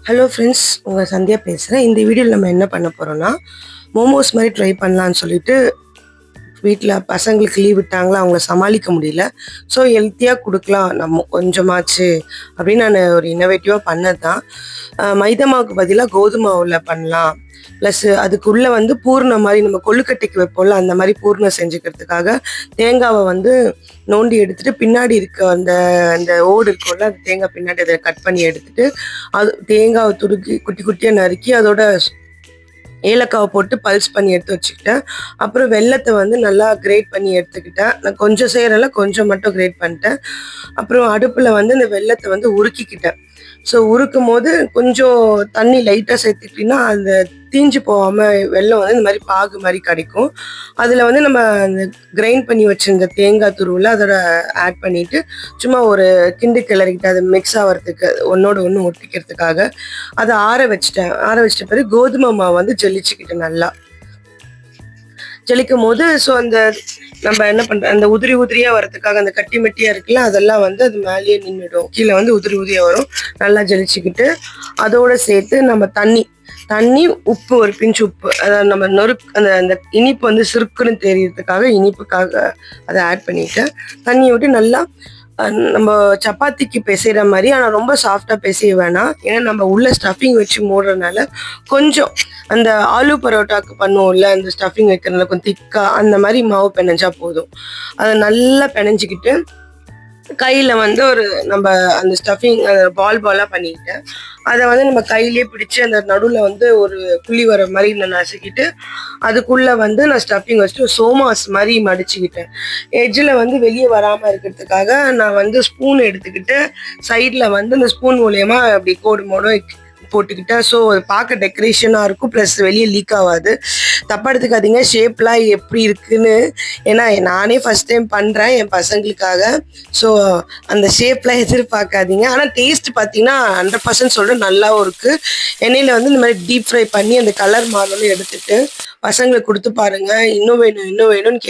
Hello friends, உங்கள் சந்தியா பேசுகிறேன். இந்த வீடியோவில் நம்ம என்ன பண்ண போகிறோன்னா, மோமோஸ் மாதிரி ட்ரை பண்ணலான்னு சொல்லிட்டு வீட்டில் பசங்களுக்கு லீவ் விட்டாங்களா, அவங்கள சமாளிக்க முடியல. ஸோ ஹெல்த்தியாக கொடுக்கலாம் நம்ம கொஞ்சமாச்சு அப்படின்னு நான் ஒரு இன்னோவேட்டிவாக பண்ணது தான். மைதா மாவுக்கு பதிலாக கோதுமை மாவில் பண்ணலாம். ப்ளஸ் அதுக்குள்ளே வந்து பூர்ணம் மாதிரி நம்ம கொழுக்கட்டைக்கு வைப்போம்ல, அந்த மாதிரி பூர்ணம் செஞ்சுக்கிறதுக்காக தேங்காவை வந்து நோண்டி எடுத்துட்டு பின்னாடி இருக்க அந்த அந்த ஓடு இருக்கும்ல, அந்த தேங்காய் பின்னாடி அதை கட் பண்ணி எடுத்துட்டு அது தேங்காவை துருக்கி குட்டி குட்டியாக நறுக்கி அதோட ஏலக்காவை போட்டு பல்ஸ் பண்ணி எடுத்து வச்சுக்கிட்டேன். அப்புறம் வெல்லத்தை வந்து நல்லா கிரேட் பண்ணி எடுத்துக்கிட்டேன். நான் கொஞ்சம் செய்கிறல கொஞ்சம் மட்டும் கிரேட் பண்ணிட்டேன். அப்புறம் அடுப்பில் வந்து இந்த வெல்லத்தை வந்து உருக்கிக்கிட்டேன். ஸோ உருக்கும் போது கொஞ்சம் தண்ணி லைட்டாக சேர்த்துக்கிட்டிங்கன்னா அந்த தீஞ்சு போகாமல் வெல்லம் வந்து இந்த மாதிரி பாகு மாதிரி கிடைக்கும். அதில் வந்து நம்ம அந்த கிரைண்ட் பண்ணி வச்சுருந்த தேங்காய் துருவில் அதோட ஆட் பண்ணிவிட்டு சும்மா ஒரு கிண்டு கிளறிக்கிட்டு அது மிக்ஸ் ஆகிறதுக்கு ஒன்றோட ஒன்று ஒட்டிக்கிறதுக்காக அதை ஆற வச்சிட்ட பிறகு கோதுமை மாவு வந்து ஜெலிச்சுக்கிட்டேன். நல்லா ஜலிக்கும் போது ஸோ அந்த நம்ம என்ன பண்ணுறோம், அந்த உதிரி உதிரியாக வரதுக்காக அந்த கட்டி மெட்டியாக இருக்குல்ல, அதெல்லாம் வந்து அது மேலேயே நின்றுடும். கீழே வந்து உதிரி உதிரியாக வரும். நல்லா ஜலிச்சுக்கிட்டு அதோடு சேர்த்து நம்ம தண்ணி உப்பு, ஒரு பிஞ்ச் உப்பு, அதாவது நம்ம அந்த அந்த இனிப்பு வந்து சுருக்குன்னு தெரியறதுக்காக இனிப்புக்காக அதை ஆட் பண்ணிவிட்டு தண்ணியை விட்டு நல்லா நம்ம சப்பாத்திக்கு பிசைகிற மாதிரி, ஆனால் ரொம்ப சாஃப்டாக பிசைய வேணாம். ஏன்னா நம்ம உள்ள ஸ்டஃபிங் வச்சு மூடுறதுனால கொஞ்சம் அந்த ஆலு பரோட்டாவுக்கு பண்ணுவோம்ல, அந்த ஸ்டஃபிங் வைக்கிறதுனால கொஞ்சம் திக்காக அந்த மாதிரி மாவு பிணைஞ்சா போதும். அதை நல்லா பிணைஞ்சிக்கிட்டு கையில் வந்து ஒரு நம்ம அந்த ஸ்டஃபிங் பாலாக பண்ணிக்கிட்டேன். அதை வந்து நம்ம கையிலே பிடிச்சி அந்த நடுவில் வந்து ஒரு புள்ளி வர மாதிரி நான் நசுக்கிட்டு அதுக்குள்ளே வந்து நான் ஸ்டஃபிங் வச்சுட்டு சோமாஸ் மாதிரி மடிச்சுக்கிட்டேன். எட்ஜில் வந்து வெளியே வராமல் இருக்கிறதுக்காக நான் வந்து ஸ்பூன் எடுத்துக்கிட்டு சைடில் வந்து அந்த ஸ்பூன் மூலயமா அப்படி கோடு மோடும் போட்டுக்கிட்டேன். ஸோ அது பார்க்க டெக்கரேஷனாக இருக்கும், ப்ளஸ் வெளியே லீக் ஆகாது. தப்பாக எடுத்துக்காதீங்க ஷேப்லாம் எப்படி இருக்குன்னு. ஏன்னா நானே ஃபஸ்ட் டைம் பண்ணுறேன் என் பசங்களுக்காக. ஸோ அந்த ஷேப்லாம் எதிர்பார்க்காதீங்க. ஆனால் டேஸ்ட் பார்த்தீங்கன்னா 100% சொல்கிறேன் நல்லாவும் இருக்குது. எண்ணெயில் வந்து இந்த மாதிரி டீப் ஃப்ரை பண்ணி அந்த கலர் மாறணும் எடுத்துகிட்டு பசங்களுக்கு கொடுத்து பாருங்கள். இன்னும் வேணும்னு